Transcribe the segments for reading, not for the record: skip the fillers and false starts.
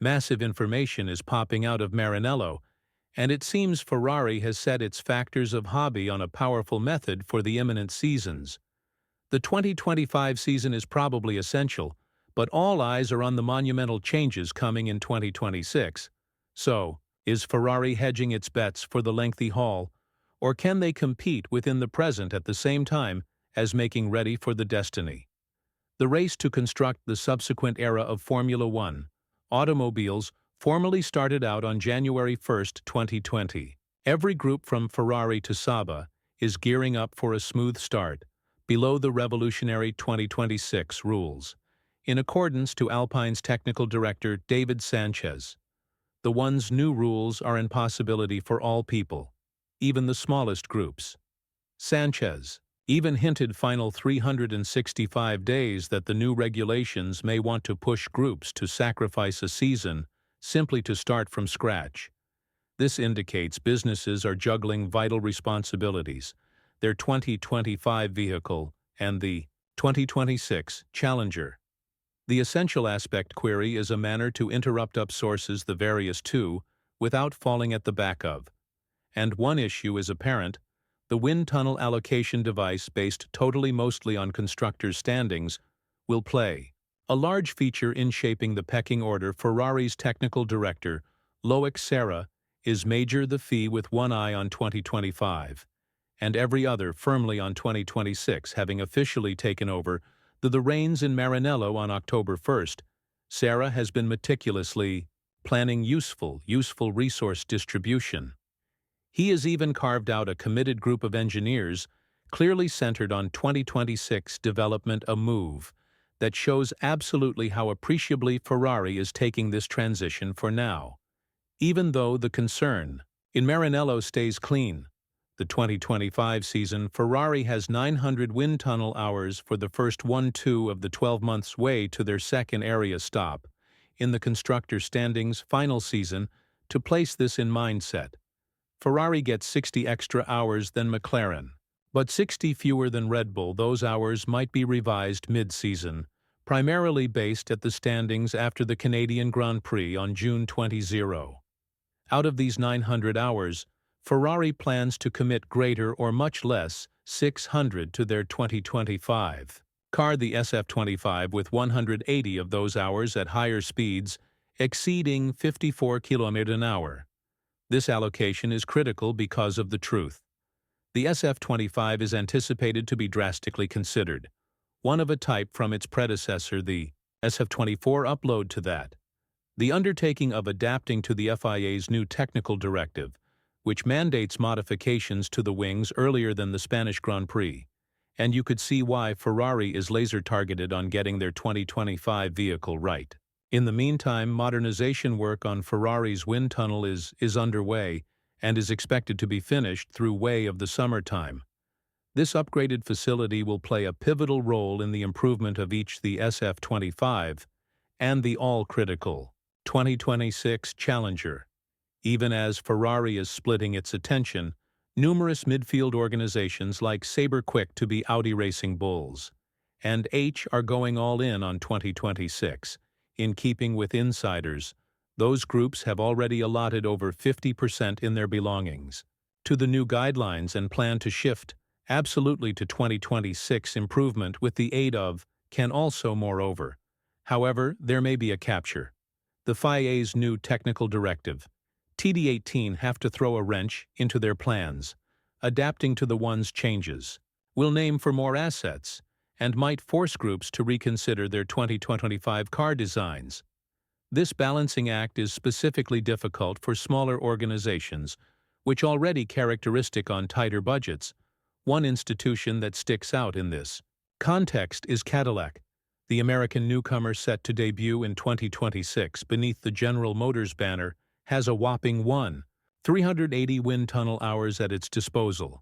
Massive information is popping out of Maranello, and it seems Ferrari has set its factors of hobby on a powerful method for the imminent seasons. The 2025 season is probably essential, but all eyes are on the monumental changes coming in 2026. So, is Ferrari hedging its bets for the lengthy haul, or can they compete within the present at the same time as making ready for the destiny? The race to construct the subsequent era of Formula One automobiles formally started out on January 1, 2020. Every group from Ferrari to Sauber is gearing up for a smooth start, below the revolutionary 2026 rules, in accordance to Alpine's technical director David Sanchez. The one's new rules are an impossibility for all people, even the smallest groups. Sanchez even hinted final 365 days that the new regulations may want to push groups to sacrifice a season simply to start from scratch. This indicates businesses are juggling vital responsibilities, their 2025 vehicle and the 2026 Challenger. The essential aspect query is a manner to interrupt up sources the various two without falling at the back of. And one issue is apparent: the wind tunnel allocation device, based mostly on constructors' standings, will play a large feature in shaping the pecking order. Ferrari's technical director, Loic Serra, is major the fee with one eye on 2025, and every other firmly on 2026, having officially taken over the reins in Maranello on October 1st. Serra has been meticulously planning useful resource distribution. He has even carved out a committed group of engineers clearly centered on 2026 development, a move that shows absolutely how appreciably Ferrari is taking this transition for now. Even though the concern in Maranello stays clean, the 2025 season, Ferrari has 900 wind tunnel hours for the first 1-2 of the 12 months way to their second area stop in the constructor standings final season. To place this in mindset, Ferrari gets 60 extra hours than McLaren, but 60 fewer than Red Bull. Those hours might be revised mid-season, primarily based at the standings after the Canadian Grand Prix on June 20. Out of these 900 hours, Ferrari plans to commit greater or much less 600 to their 2025 car, the SF25, with 180 of those hours at higher speeds exceeding 54 km an hour. This allocation is critical because of the truth. The SF25 is anticipated to be drastically considered, one of a type from its predecessor, the SF24. Upload to that the undertaking of adapting to the FIA's new technical directive, which mandates modifications to the wings earlier than the Spanish Grand Prix, and you could see why Ferrari is laser-targeted on getting their 2025 vehicle right. In the meantime, modernization work on Ferrari's wind tunnel is underway and is expected to be finished through way of the summertime. This upgraded facility will play a pivotal role in the improvement of each the SF25 and the all-critical 2026 Challenger. Even as Ferrari is splitting its attention, numerous midfield organizations like Sabre quick to be Audi racing bulls and H are going all in on 2026. In keeping with insiders, those groups have already allotted over 50% in their belongings to the new guidelines and plan to shift absolutely to 2026 improvement with the aid of can also. Moreover, however, there may be a capture. The FIA's new technical directive, TD18, have to throw a wrench into their plans, adapting to the one's changes, will name for more assets, and might force groups to reconsider their 2025 car designs. This balancing act is specifically difficult for smaller organizations, which already characteristic on tighter budgets. One institution that sticks out in this context is Cadillac, the American newcomer set to debut in 2026 beneath the General Motors banner, has a whopping 380 wind tunnel hours at its disposal.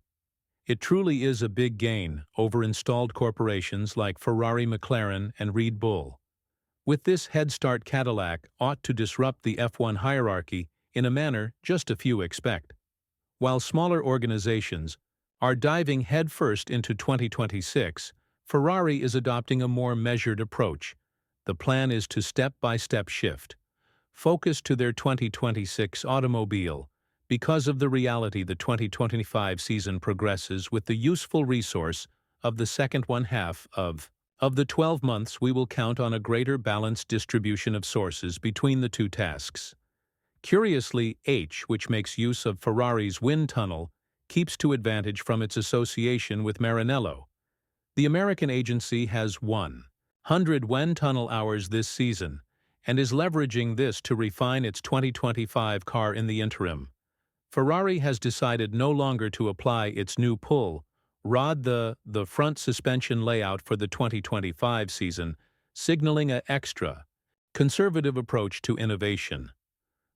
It truly is a big gain over installed corporations like Ferrari, McLaren, and Red Bull. With this head start, Cadillac ought to disrupt the F1 hierarchy in a manner just a few expect. While smaller organizations are diving headfirst into 2026, Ferrari is adopting a more measured approach. The plan is to step-by-step shift focus to their 2026 automobile. Because of the reality the 2025 season progresses with the useful resource of the second one half of the 12 months, we will count on a greater balanced distribution of sources between the two tasks. Curiously, which makes use of Ferrari's wind tunnel, keeps to advantage from its association with Maranello. The American agency has 100 wind tunnel hours this season and is leveraging this to refine its 2025 car in the interim. Ferrari has decided no longer to apply its new pull rod the front suspension layout for the 2025 season, signaling an extra, conservative approach to innovation.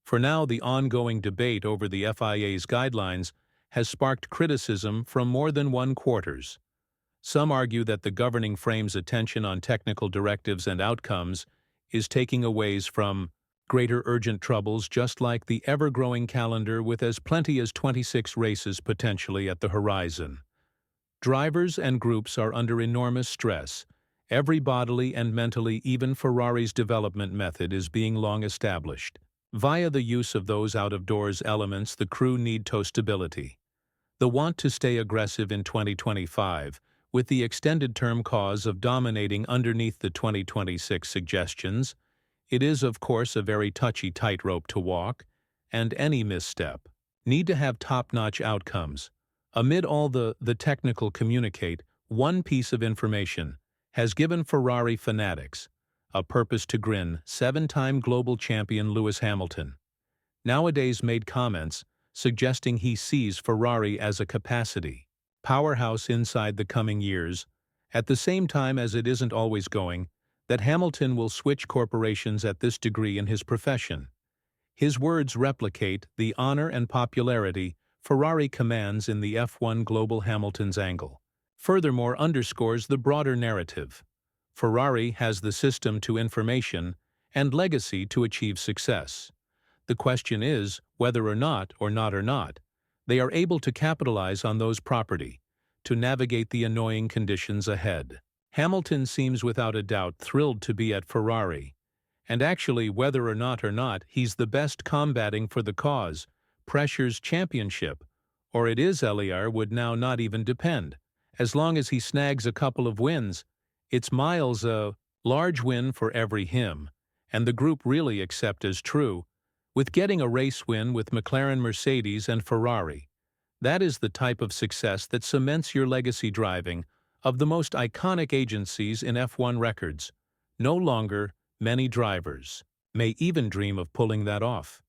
For now, the ongoing debate over the FIA's guidelines has sparked criticism from more than one quarters. Some argue that the governing frame's attention on technical directives and outcomes is taking away from greater urgent troubles, just like the ever-growing calendar with as plenty as 26 races potentially at the horizon. Drivers and groups are under enormous stress. Every bodily and mentally, even Ferrari's development method is being long established. Via the use of those out-of-doors elements, the crew need toastability. The want to stay aggressive in 2025, with the extended-term cause of dominating underneath the 2026 suggestions. It is, of course, a very touchy tightrope to walk, and any misstep need to have top-notch outcomes. Amid all the technical communicate, one piece of information has given Ferrari fanatics a purpose to grin. Seven-time global champion Lewis Hamilton nowadays made comments suggesting he sees Ferrari as a capacity powerhouse inside the coming years, at the same time as it isn't always going, that Hamilton will switch corporations at this degree in his profession. His words replicate the honor and popularity Ferrari commands in the F1 global Hamilton's angle. Furthermore, underscores the broader narrative. Ferrari has the system to information and legacy to achieve success. The question is whether or not, they are able to capitalize on those property to navigate the annoying conditions ahead. Hamilton seems without a doubt thrilled to be at Ferrari, and actually whether or not he's the best combating for the cause, pressure's championship, or it is Eliar would now not even depend. As long as he snags a couple of wins, it's miles a large win for every him, and the group really accept as true, with getting a race win with McLaren, Mercedes, and Ferrari. That is the type of success that cements your legacy driving of the most iconic agencies in F1 records. No longer many drivers may even dream of pulling that off.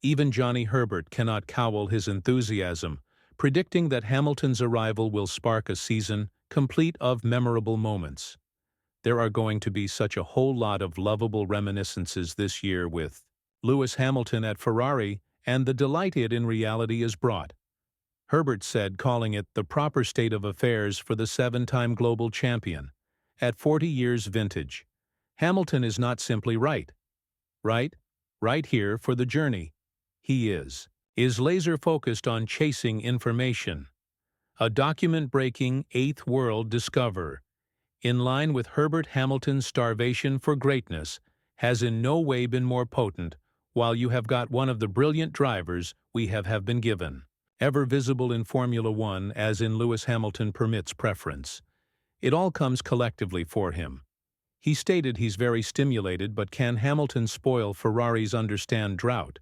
Even Johnny Herbert cannot cowl his enthusiasm, predicting that Hamilton's arrival will spark a season complete of memorable moments. There are going to be such a whole lot of lovable reminiscences this year with Lewis Hamilton at Ferrari and the delight it in reality is brought. Herbert said, calling it the proper state of affairs for the seven-time global champion. At 40 years vintage, Hamilton is not simply right here for the journey. He is laser-focused on chasing information. A document-breaking eighth world discover, in line with Herbert Hamilton's starvation for greatness, has in no way been more potent, while you have got one of the brilliant drivers we have been given. Ever visible in Formula One as in Lewis Hamilton permits preference. It all comes collectively for him. He stated he's very stimulated, but can Hamilton spoil Ferrari's understand drought,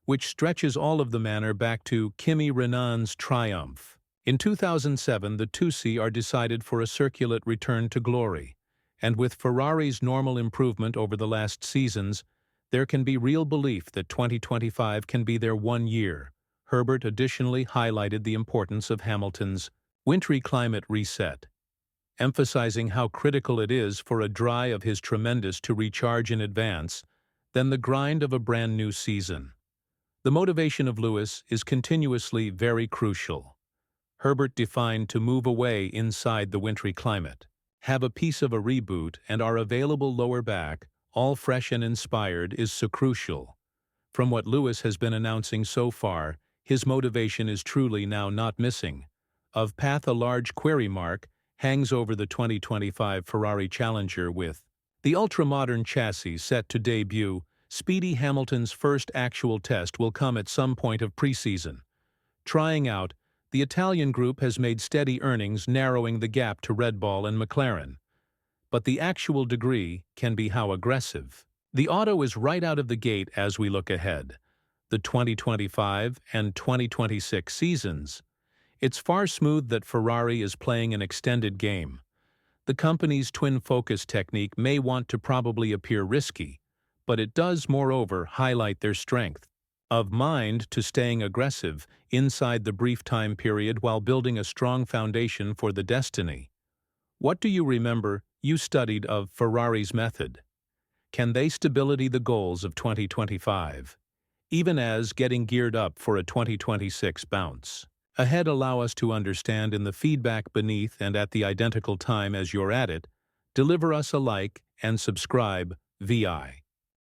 which stretches all of the manner back to Kimi Raikkonen's triumph. In 2007, the Tusi are decided for a circulate return to glory, and with Ferrari's normal improvement over the last seasons, there can be real belief that 2025 can be their 1 year. Herbert additionally highlighted the importance of Hamilton's wintry climate reset, emphasizing how critical it is for a dry of his tremendous to recharge in advance than the grind of a brand new season. The motivation of Lewis is continuously very crucial. Herbert defined to move away inside the wintry climate, have a piece of a reboot and our available lower back, all fresh and inspired, is so crucial. From what Lewis has been announcing so far, his motivation is truly now not missing. Of path, a large query mark hangs over the 2025 Ferrari Challenger with the ultra-modern chassis set to debut Speedy Hamilton's first actual test will come at some point of preseason. Trying out, the Italian group has made steady earnings, narrowing the gap to Red Bull and McLaren. But the actual degree can be how aggressive. The auto is right out of the gate as we look ahead. The 2025 and 2026 seasons. It's far smooth that Ferrari is playing an extended game. The company's twin-focus technique may want to probably appear risky, but it does, moreover, highlight their strength of mind to staying aggressive inside the brief time period while building a strong foundation for the destiny. What do you remember you studied of Ferrari's method? Can they stability the goals of 2025, even as getting geared up for a 2026 bounce? Ahead, allow us to understand in the feedback beneath, and at the identical time as you're at it, deliver us a like and subscribe, VI.